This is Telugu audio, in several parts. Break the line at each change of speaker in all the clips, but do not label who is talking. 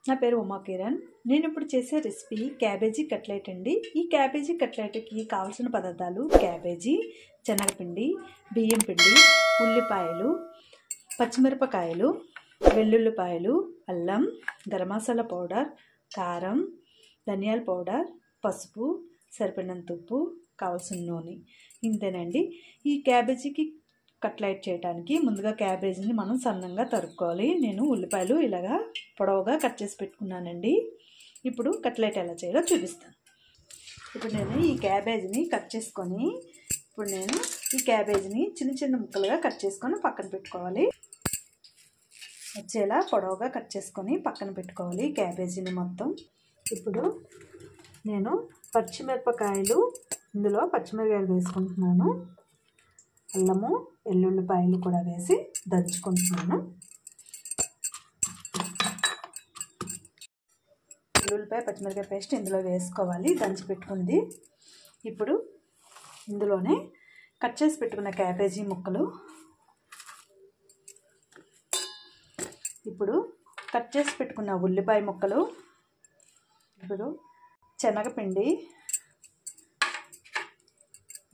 నా పేరు ఉమా కిరణ్. నేను ఇప్పుడు చేసే రెసిపీ క్యాబేజీ కట్లెట్ అండి. ఈ క్యాబేజీ కట్లెట్కి కావాల్సిన పదార్థాలు క్యాబేజీ, శనగపిండి, బియ్యం పిండి, ఉల్లిపాయలు, పచ్చిమిరపకాయలు, వెల్లుల్లిపాయలు, అల్లం, గరం మసాలా పౌడర్, కారం, ధనియాల పౌడర్, పసుపు, సరిపడినంత ఉప్పు, కావాల్సిన నూనె. ఇంతేనండి. ఈ క్యాబేజీకి కట్లెట్ చేయడానికి ముందుగా క్యాబేజీని మనం సన్నంగా తరుక్కోవాలి. నేను ఉల్లిపాయలు ఇలాగా పొడవుగా కట్ చేసి పెట్టుకున్నానండి. ఇప్పుడు కట్లెట్ ఎలా చేయాలో చూపిస్తాను. ఇప్పుడు నేను ఈ క్యాబేజీని కట్ చేసుకొని ఈ క్యాబేజీని చిన్న చిన్న ముక్కలుగా కట్ చేసుకొని పక్కన పెట్టుకోవాలి. వచ్చేలా పొడవుగా కట్ చేసుకొని పక్కన పెట్టుకోవాలి క్యాబేజీని మొత్తం. ఇప్పుడు నేను ఇందులో పచ్చిమిరపకాయలు వేసుకుంటున్నాను. అల్లము, వెల్లుల్లిపాయలు కూడా వేసి దంచుకుంటున్నాను. వెల్లుల్లిపాయ, పచ్చిమిరపకాయ పేస్ట్ ఇందులో వేసుకోవాలి, దంచి పెట్టుకుంది. ఇప్పుడు ఇందులోనే కట్ చేసి పెట్టుకున్న క్యాబేజీ ముక్కలు, ఇప్పుడు కట్ చేసి పెట్టుకున్న ఉల్లిపాయ ముక్కలు, ఇప్పుడు శనగపిండి,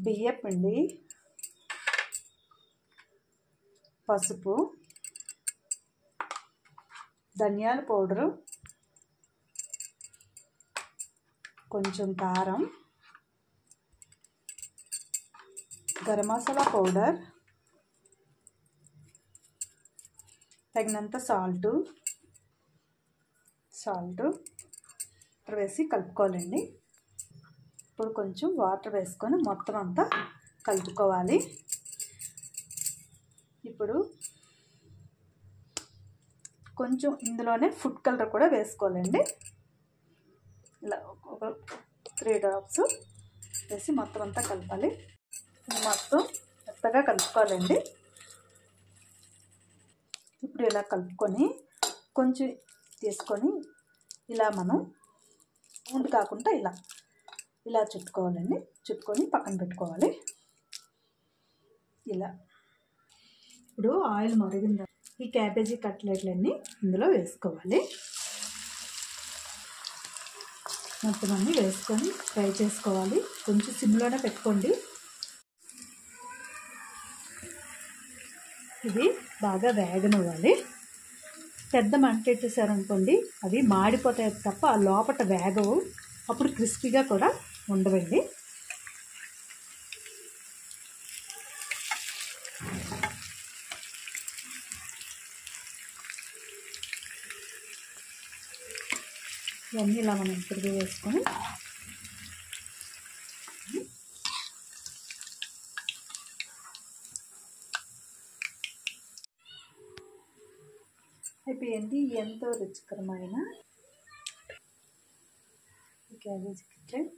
బియ్యపిండి, పసుపు, ధనియాల పౌడరు, కొంచెం కారం, గరం మసాలా పౌడర్, తగినంత సాల్ట్ వేసి కలుపుకోవాలండి. ఇప్పుడు కొంచెం వాటర్ వేసుకొని మొత్తం అంతా కలుపుకోవాలి. ఇప్పుడు కొంచెం ఇందులోనే ఫుడ్ కలర్ కూడా వేసుకోవాలండి. ఇలా ఒక 3 డ్రాప్స్ వేసి మొత్తం అంతా కలపాలి. మొత్తం మెత్తగా కలుపుకోవాలండి. ఇప్పుడు ఇలా కలుపుకొని కొంచెం తీసుకొని ఇలా మనం రౌండ్ కాకుండా ఇలా చుట్టుకోవాలండి. చుట్టుకొని పక్కన పెట్టుకోవాలి. ఇలా ఇప్పుడు ఆయిల్ మరిగిందా, ఈ క్యాబేజీ కట్లెట్లన్నీ ఇందులో వేసుకోవాలి. మొత్తం అన్నీ వేసుకొని ఫ్రై చేసుకోవాలి. కొంచెం సిమ్లోనే పెట్టుకోండి. ఇది బాగా వేగనివ్వాలి. పెద్ద మంట పెట్టేసారనుకోండి అవి మాడిపోతాయి తప్ప ఆ లోపల వేగవు. అప్పుడు క్రిస్పీగా కూడా ఉండవండి. ఇవన్నీ ఇలా మనం తిరిగి వేసుకొని అయిపోయింది. ఎంతో రుచికరమైన క్యాబేజీ కట్లెట్